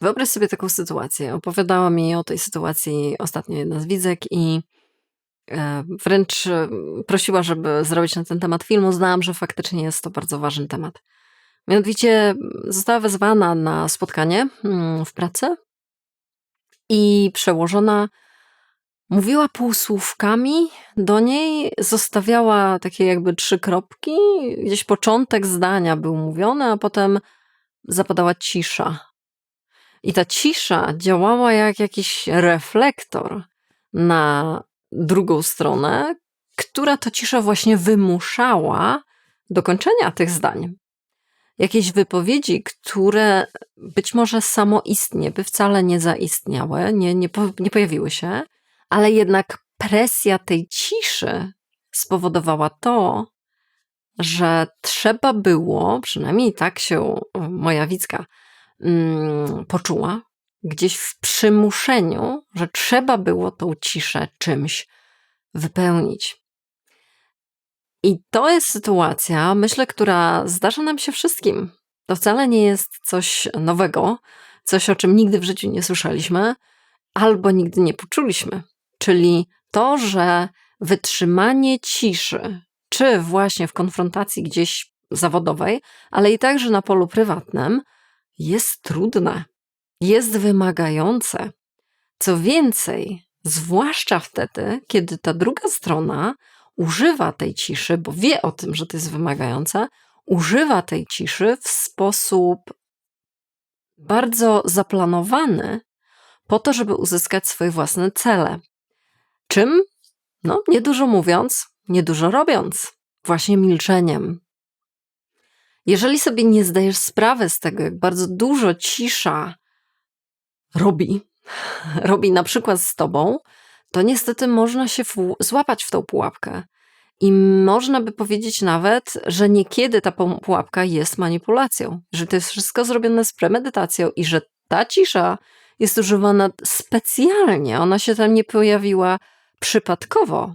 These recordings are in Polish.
Wyobraź sobie taką sytuację. Opowiadała mi o tej sytuacji ostatnio jedna z widzek i wręcz prosiła, żeby zrobić na ten temat film. Uznałam, że faktycznie jest to bardzo ważny temat. Mianowicie została wezwana na spotkanie w pracy i przełożona mówiła półsłówkami do niej, zostawiała takie jakby 3 kropki, gdzieś początek zdania był mówiony, a potem zapadała cisza. I ta cisza działała jak jakiś reflektor na drugą stronę, która to cisza właśnie wymuszała dokończenia tych zdań. Jakieś wypowiedzi, które być może samoistnie by wcale nie zaistniały, nie pojawiły się, ale jednak presja tej ciszy spowodowała to, że trzeba było, przynajmniej tak się moja widzka poczuła, gdzieś w przymuszeniu, że trzeba było tą ciszę czymś wypełnić. I to jest sytuacja, myślę, która zdarza nam się wszystkim. To wcale nie jest coś nowego, coś, o czym nigdy w życiu nie słyszeliśmy, albo nigdy nie poczuliśmy. Czyli to, że wytrzymanie ciszy, czy właśnie w konfrontacji gdzieś zawodowej, ale i także na polu prywatnym, jest trudne, jest wymagające. Co więcej, zwłaszcza wtedy, kiedy ta druga strona używa tej ciszy, bo wie o tym, że to jest wymagające, używa tej ciszy w sposób bardzo zaplanowany po to, żeby uzyskać swoje własne cele. Czym? No, niedużo mówiąc, niedużo robiąc. Właśnie milczeniem. Jeżeli sobie nie zdajesz sprawy z tego, jak bardzo dużo cisza robi na przykład z tobą, to niestety można się złapać w tą pułapkę. I można by powiedzieć nawet, że niekiedy ta pułapka jest manipulacją, że to jest wszystko zrobione z premedytacją i że ta cisza jest używana specjalnie, ona się tam nie pojawiła przypadkowo.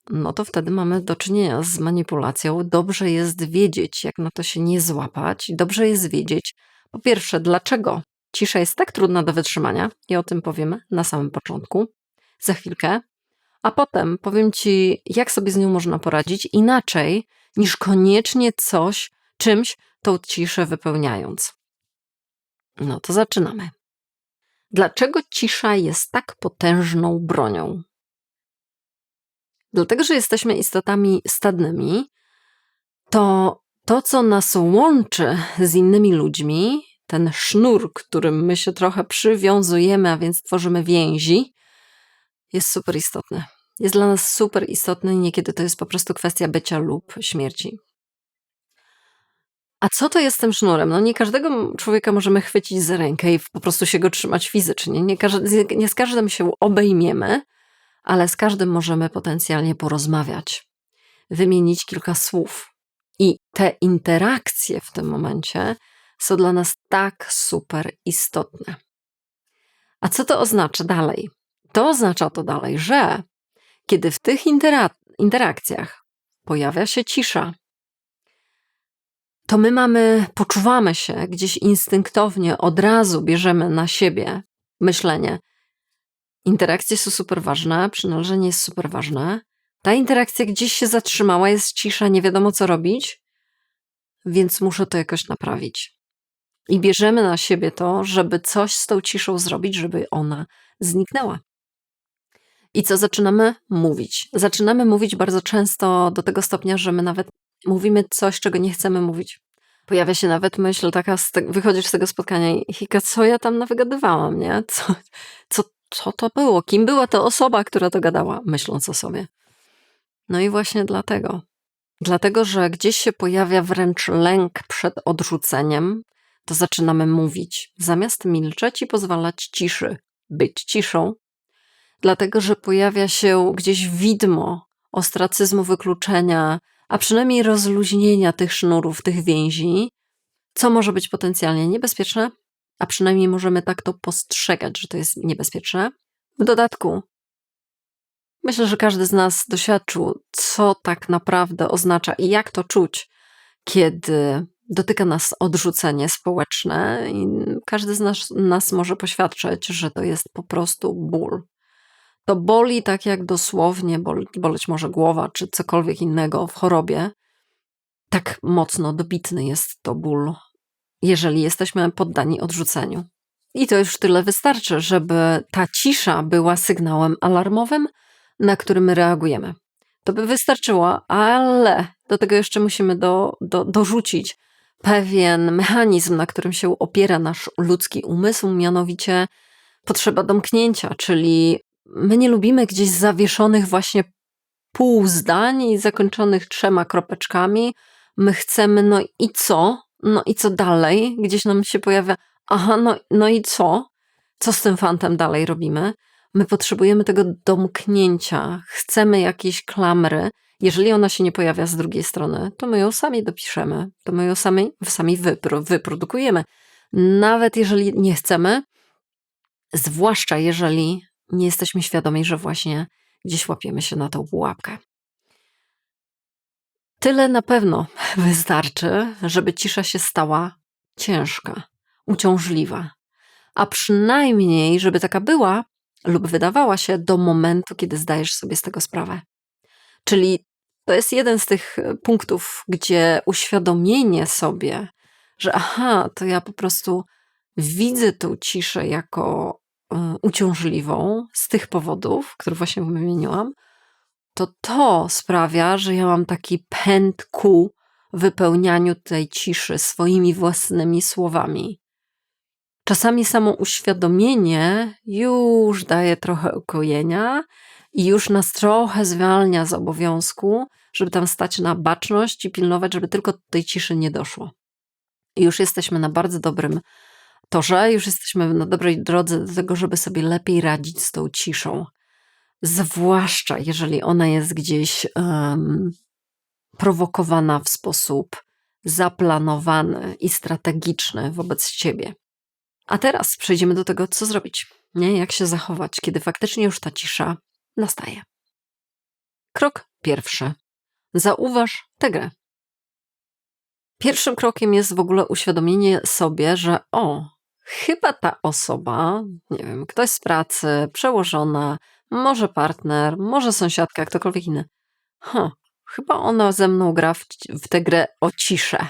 No to wtedy mamy do czynienia z manipulacją. Dobrze jest wiedzieć, jak na to się nie złapać. Dobrze jest wiedzieć, po pierwsze, dlaczego cisza jest tak trudna do wytrzymania i o tym powiemy na samym początku, za chwilkę, a potem powiem ci, jak sobie z nią można poradzić inaczej niż koniecznie czymś tą ciszę wypełniając. No to zaczynamy. Dlaczego cisza jest tak potężną bronią? Dlatego, że jesteśmy istotami stadnymi, to, co nas łączy z innymi ludźmi, ten sznur, którym my się trochę przywiązujemy, a więc tworzymy więzi, jest super istotny. Jest dla nas super istotny i niekiedy to jest po prostu kwestia bycia lub śmierci. A co to jest tym sznurem? No nie każdego człowieka możemy chwycić za rękę i po prostu się go trzymać fizycznie. Nie z każdym się obejmiemy, ale z każdym możemy potencjalnie porozmawiać, wymienić kilka słów. I te interakcje w tym momencie są dla nas tak super istotne. A co to oznacza dalej? To oznacza to dalej, że kiedy w tych interakcjach pojawia się cisza, to my poczuwamy się gdzieś instynktownie, od razu bierzemy na siebie myślenie. Interakcje są super ważne, przynależenie jest super ważne. Ta interakcja gdzieś się zatrzymała, jest cisza, nie wiadomo co robić, więc muszę to jakoś naprawić. I bierzemy na siebie to, żeby coś z tą ciszą zrobić, żeby ona zniknęła. I co zaczynamy mówić? Zaczynamy mówić bardzo często do tego stopnia, że my nawet mówimy coś, czego nie chcemy mówić. Pojawia się nawet myśl taka, wychodzisz z tego spotkania i Hika, co ja tam nawygadywałam, nie? Co to było? Kim była ta osoba, która to gadała? Myśląc o sobie. No i właśnie dlatego. Dlatego, że gdzieś się pojawia wręcz lęk przed odrzuceniem, to zaczynamy mówić. Zamiast milczeć i pozwalać ciszy być ciszą, dlatego, że pojawia się gdzieś widmo ostracyzmu, wykluczenia, a przynajmniej rozluźnienia tych sznurów, tych więzi, co może być potencjalnie niebezpieczne, a przynajmniej możemy tak to postrzegać, że to jest niebezpieczne. W dodatku, myślę, że każdy z nas doświadczył, co tak naprawdę oznacza i jak to czuć, kiedy dotyka nas odrzucenie społeczne i każdy z nas może poświadczyć, że to jest po prostu ból. To boli tak jak dosłownie boleć może głowa czy cokolwiek innego w chorobie. Tak mocno dobitny jest to ból, jeżeli jesteśmy poddani odrzuceniu. I to już tyle wystarczy, żeby ta cisza była sygnałem alarmowym, na który my reagujemy. To by wystarczyło, ale do tego jeszcze musimy dorzucić pewien mechanizm, na którym się opiera nasz ludzki umysł, mianowicie potrzeba domknięcia, czyli my nie lubimy gdzieś zawieszonych właśnie pół zdań i zakończonych 3 kropeczkami. My chcemy, no i co? No i co dalej? Gdzieś nam się pojawia, aha, no i co? Co z tym fantem dalej robimy? My potrzebujemy tego domknięcia, chcemy jakiejś klamry. Jeżeli ona się nie pojawia z drugiej strony, to my ją sami dopiszemy, to my ją sami wyprodukujemy. Nawet jeżeli nie chcemy, zwłaszcza jeżeli nie jesteśmy świadomi, że właśnie gdzieś łapiemy się na tą pułapkę. Tyle na pewno wystarczy, żeby cisza się stała ciężka, uciążliwa, a przynajmniej, żeby taka była lub wydawała się do momentu, kiedy zdajesz sobie z tego sprawę. Czyli to jest jeden z tych punktów, gdzie uświadomienie sobie, że aha, to ja po prostu widzę tą ciszę jako uciążliwą z tych powodów, które właśnie wymieniłam, to sprawia, że ja mam taki pęd ku wypełnianiu tej ciszy swoimi własnymi słowami. Czasami samo uświadomienie już daje trochę ukojenia i już nas trochę zwalnia z obowiązku, żeby tam stać na baczność i pilnować, żeby tylko do tej ciszy nie doszło. I już jesteśmy na bardzo dobrym torze, już jesteśmy na dobrej drodze do tego, żeby sobie lepiej radzić z tą ciszą. Zwłaszcza jeżeli ona jest gdzieś prowokowana w sposób zaplanowany i strategiczny wobec ciebie. A teraz przejdziemy do tego, co zrobić, nie? Jak się zachować, kiedy faktycznie już ta cisza nastaje. Krok pierwszy. Zauważ tę grę. Pierwszym krokiem jest w ogóle uświadomienie sobie, że chyba ta osoba, nie wiem, ktoś z pracy, przełożona, może partner, może sąsiadka, ktokolwiek inny. Chyba ona ze mną gra w tę grę o ciszę.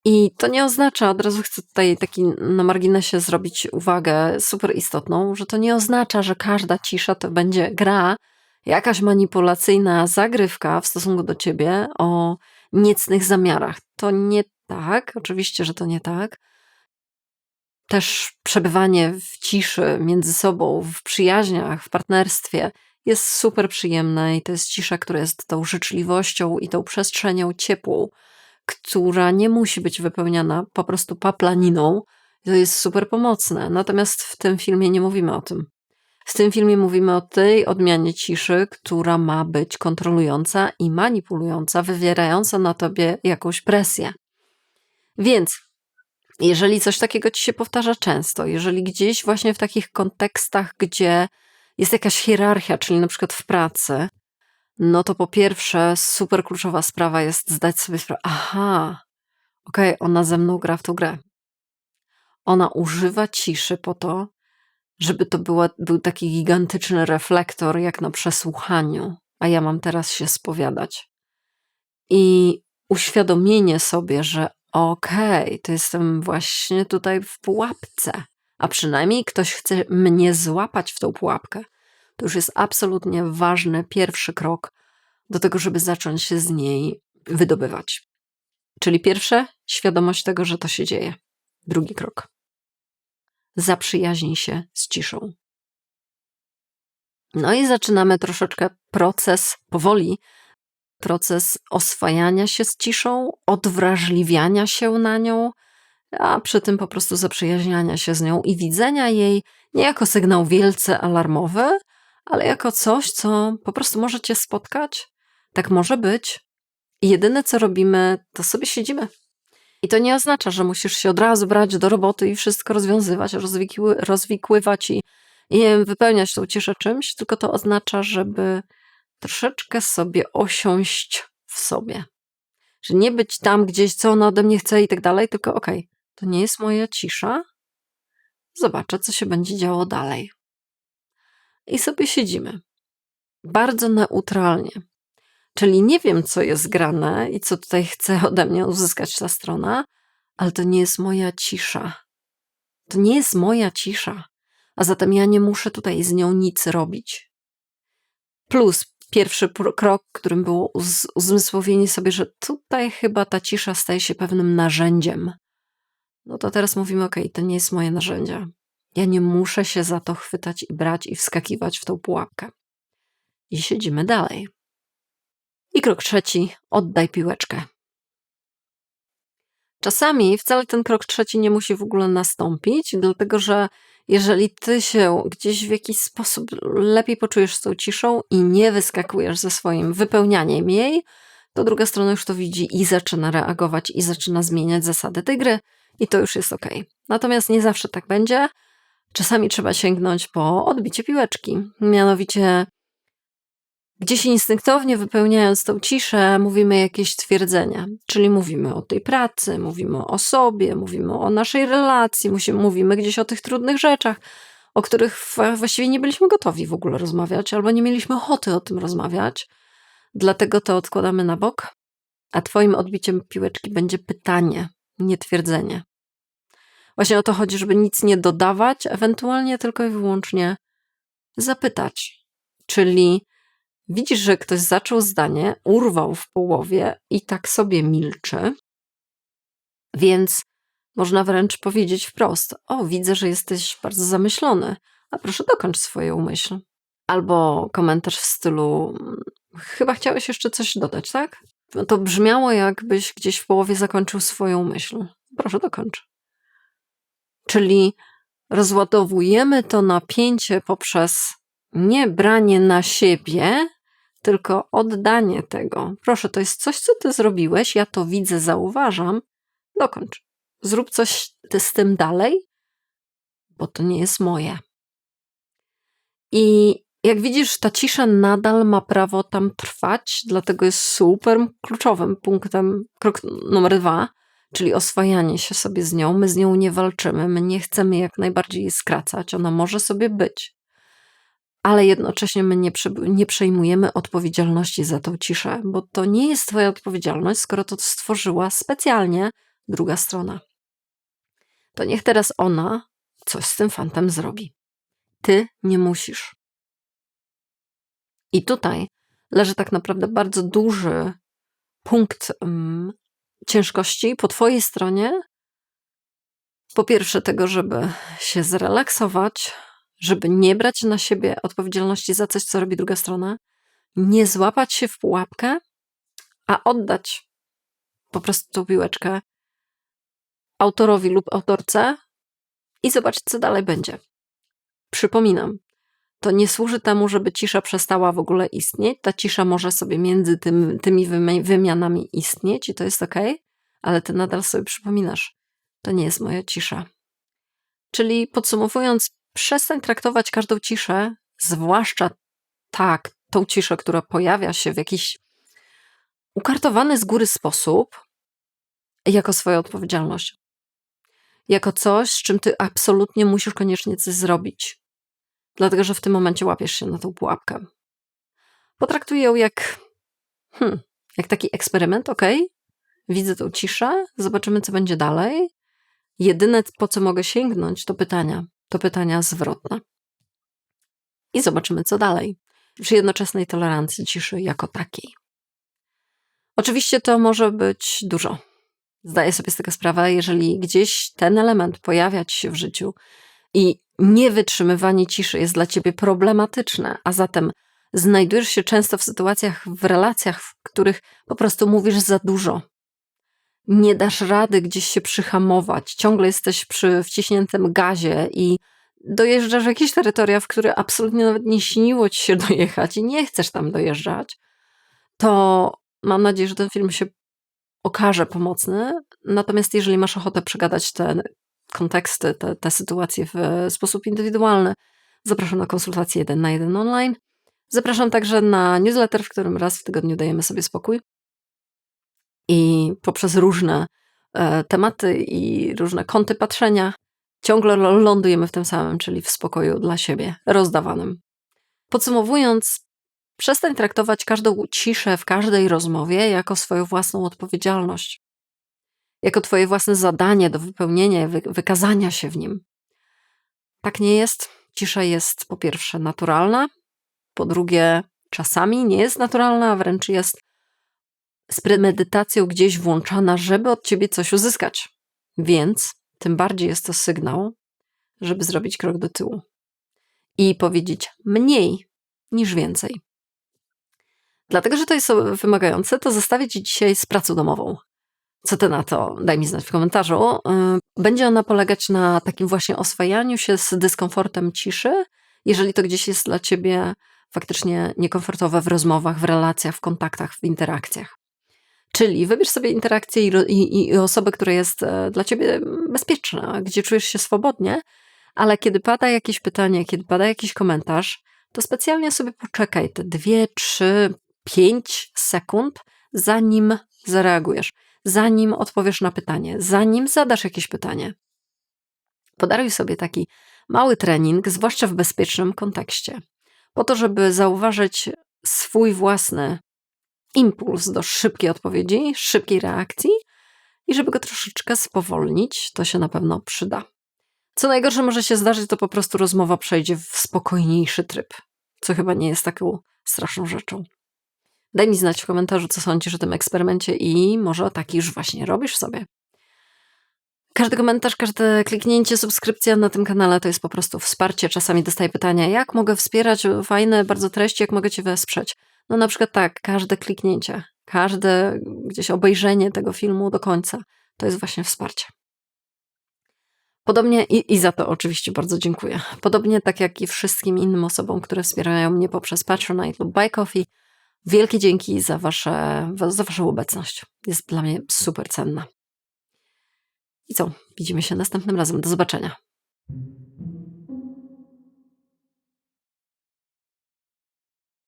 I to nie oznacza, od razu chcę tutaj taki na marginesie zrobić uwagę super istotną, że to nie oznacza, że każda cisza to będzie gra, jakaś manipulacyjna zagrywka w stosunku do ciebie o niecnych zamiarach. To nie tak, oczywiście, że to nie tak. Też przebywanie w ciszy między sobą, w przyjaźniach, w partnerstwie jest super przyjemne i to jest cisza, która jest tą życzliwością i tą przestrzenią ciepłą, która nie musi być wypełniana po prostu paplaniną. To jest super pomocne. Natomiast w tym filmie nie mówimy o tym. W tym filmie mówimy o tej odmianie ciszy, która ma być kontrolująca i manipulująca, wywierająca na tobie jakąś presję. Więc jeżeli coś takiego ci się powtarza często, jeżeli gdzieś właśnie w takich kontekstach, gdzie jest jakaś hierarchia, czyli na przykład w pracy, no to po pierwsze super kluczowa sprawa jest zdać sobie sprawę, ona ze mną gra w tą grę. Ona używa ciszy po to, żeby to był taki gigantyczny reflektor jak na przesłuchaniu, a ja mam teraz się spowiadać. I uświadomienie sobie, że to jestem właśnie tutaj w pułapce, a przynajmniej ktoś chce mnie złapać w tą pułapkę. To już jest absolutnie ważny pierwszy krok do tego, żeby zacząć się z niej wydobywać. Czyli pierwsze, świadomość tego, że to się dzieje. Drugi krok. Zaprzyjaźnij się z ciszą. No i zaczynamy troszeczkę powoli proces oswajania się z ciszą, odwrażliwiania się na nią, a przy tym po prostu zaprzyjaźniania się z nią i widzenia jej nie jako sygnał wielce alarmowy, ale jako coś, co po prostu może cię spotkać. Tak może być. I jedyne, co robimy, to sobie siedzimy. I to nie oznacza, że musisz się od razu brać do roboty i wszystko rozwiązywać, rozwikływać i wypełniać tą ciszę czymś, tylko to oznacza, żeby troszeczkę sobie osiąść w sobie. Czyli nie być tam gdzieś, co ona ode mnie chce i tak dalej, tylko okej, to nie jest moja cisza. Zobaczę, co się będzie działo dalej. I sobie siedzimy. Bardzo neutralnie. Czyli nie wiem, co jest grane i co tutaj chce ode mnie uzyskać ta strona, ale to nie jest moja cisza. To nie jest moja cisza. A zatem ja nie muszę tutaj z nią nic robić. Plus pierwszy krok, którym było uzmysłowienie sobie, że tutaj chyba ta cisza staje się pewnym narzędziem. No to teraz mówimy, okej, to nie jest moje narzędzie. Ja nie muszę się za to chwytać i brać i wskakiwać w tą pułapkę. I siedzimy dalej. I krok trzeci, oddaj piłeczkę. Czasami wcale ten krok trzeci nie musi w ogóle nastąpić, dlatego że jeżeli ty się gdzieś w jakiś sposób lepiej poczujesz z tą ciszą i nie wyskakujesz ze swoim wypełnianiem jej, to druga strona już to widzi i zaczyna reagować i zaczyna zmieniać zasady tej gry i to już jest okej. Natomiast nie zawsze tak będzie. Czasami trzeba sięgnąć po odbicie piłeczki. Mianowicie gdzieś instynktownie wypełniając tą ciszę, mówimy jakieś stwierdzenia. Czyli mówimy o tej pracy, mówimy o sobie, mówimy o naszej relacji, mówimy gdzieś o tych trudnych rzeczach, o których właściwie nie byliśmy gotowi w ogóle rozmawiać, albo nie mieliśmy ochoty o tym rozmawiać. Dlatego to odkładamy na bok, a twoim odbiciem piłeczki będzie pytanie, nie twierdzenie. Właśnie o to chodzi, żeby nic nie dodawać, ewentualnie tylko i wyłącznie zapytać. Czyli widzisz, że ktoś zaczął zdanie, urwał w połowie i tak sobie milczy, więc można wręcz powiedzieć wprost: o, widzę, że jesteś bardzo zamyślony, a proszę dokończ swoją myśl. Albo komentarz w stylu: chyba chciałeś jeszcze coś dodać, tak? No to brzmiało, jakbyś gdzieś w połowie zakończył swoją myśl. Proszę dokończ. Czyli rozładowujemy to napięcie poprzez nie branie na siebie, tylko oddanie tego. Proszę, to jest coś, co ty zrobiłeś, ja to widzę, zauważam, dokończ. Zrób coś z tym dalej, bo to nie jest moje. I jak widzisz, ta cisza nadal ma prawo tam trwać, dlatego jest super kluczowym punktem, krok numer 2, czyli oswajanie się sobie z nią. My z nią nie walczymy, my nie chcemy jak najbardziej jej skracać, ona może sobie być. Ale jednocześnie my nie przejmujemy odpowiedzialności za tą ciszę, bo to nie jest twoja odpowiedzialność, skoro to stworzyła specjalnie druga strona. To niech teraz ona coś z tym fantem zrobi. Ty nie musisz. I tutaj leży tak naprawdę bardzo duży punkt ciężkości po twojej stronie. Po pierwsze tego, żeby się zrelaksować, żeby nie brać na siebie odpowiedzialności za coś, co robi druga strona, nie złapać się w pułapkę, a oddać po prostu tą piłeczkę autorowi lub autorce i zobaczyć, co dalej będzie. Przypominam, to nie służy temu, żeby cisza przestała w ogóle istnieć. Ta cisza może sobie między tymi wymianami istnieć i to jest okej, ale ty nadal sobie przypominasz, to nie jest moja cisza. Czyli podsumowując, przestań traktować każdą ciszę, zwłaszcza tą ciszę, która pojawia się w jakiś ukartowany z góry sposób, jako swoją odpowiedzialność. Jako coś, z czym ty absolutnie musisz koniecznie coś zrobić. Dlatego, że w tym momencie łapiesz się na tą pułapkę. Potraktuj ją jak taki eksperyment, okej? Widzę tą ciszę, zobaczymy, co będzie dalej. Jedyne, po co mogę sięgnąć, to pytania zwrotne. I zobaczymy, co dalej. Przy jednoczesnej tolerancji ciszy jako takiej. Oczywiście to może być dużo. Zdaję sobie z tego sprawę, jeżeli gdzieś ten element pojawia ci się w życiu i niewytrzymywanie ciszy jest dla ciebie problematyczne, a zatem znajdujesz się często w sytuacjach, w relacjach, w których po prostu mówisz za dużo. Nie dasz rady gdzieś się przyhamować, ciągle jesteś przy wciśniętym gazie i dojeżdżasz w jakieś terytoria, w które absolutnie nawet nie śniło ci się dojechać i nie chcesz tam dojeżdżać, to mam nadzieję, że ten film się okaże pomocny. Natomiast jeżeli masz ochotę przegadać te konteksty, te sytuacje w sposób indywidualny, zapraszam na konsultację 1 na 1 online. Zapraszam także na newsletter, w którym raz w tygodniu dajemy sobie spokój. i poprzez różne tematy i różne kąty patrzenia ciągle lądujemy w tym samym, czyli w spokoju dla siebie, rozdawanym. Podsumowując, przestań traktować każdą ciszę w każdej rozmowie jako swoją własną odpowiedzialność, jako twoje własne zadanie do wypełnienia, wykazania się w nim. Tak nie jest. Cisza jest po pierwsze naturalna, po drugie czasami nie jest naturalna, a wręcz jest z premedytacją gdzieś włączana, żeby od ciebie coś uzyskać. Więc tym bardziej jest to sygnał, żeby zrobić krok do tyłu i powiedzieć mniej niż więcej. Dlatego, że to jest wymagające, to zostawię ci dzisiaj z pracą domową. Co ty na to? Daj mi znać w komentarzu. Będzie ona polegać na takim właśnie oswajaniu się z dyskomfortem ciszy, jeżeli to gdzieś jest dla ciebie faktycznie niekomfortowe w rozmowach, w relacjach, w kontaktach, w interakcjach. Czyli wybierz sobie interakcję i osobę, która jest dla ciebie bezpieczna, gdzie czujesz się swobodnie, ale kiedy pada jakieś pytanie, kiedy pada jakiś komentarz, to specjalnie sobie poczekaj te 2, 3, 5 sekund, zanim zareagujesz, zanim odpowiesz na pytanie, zanim zadasz jakieś pytanie. Podaruj sobie taki mały trening, zwłaszcza w bezpiecznym kontekście, po to, żeby zauważyć swój własny impuls do szybkiej odpowiedzi, szybkiej reakcji i żeby go troszeczkę spowolnić, to się na pewno przyda. Co najgorsze może się zdarzyć, to po prostu rozmowa przejdzie w spokojniejszy tryb, co chyba nie jest taką straszną rzeczą. Daj mi znać w komentarzu, co sądzisz o tym eksperymencie i może taki już właśnie robisz sobie. Każdy komentarz, każde kliknięcie, subskrypcja na tym kanale to jest po prostu wsparcie. Czasami dostaję pytania, jak mogę wspierać fajne bardzo treści, jak mogę cię wesprzeć. No na przykład tak, każde kliknięcie, każde gdzieś obejrzenie tego filmu do końca, to jest właśnie wsparcie. Podobnie i za to oczywiście bardzo dziękuję. Podobnie tak jak i wszystkim innym osobom, które wspierają mnie poprzez Patronite lub Buy Coffee. Wielkie dzięki za waszą obecność. Jest dla mnie super cenna. I co? Widzimy się następnym razem. Do zobaczenia.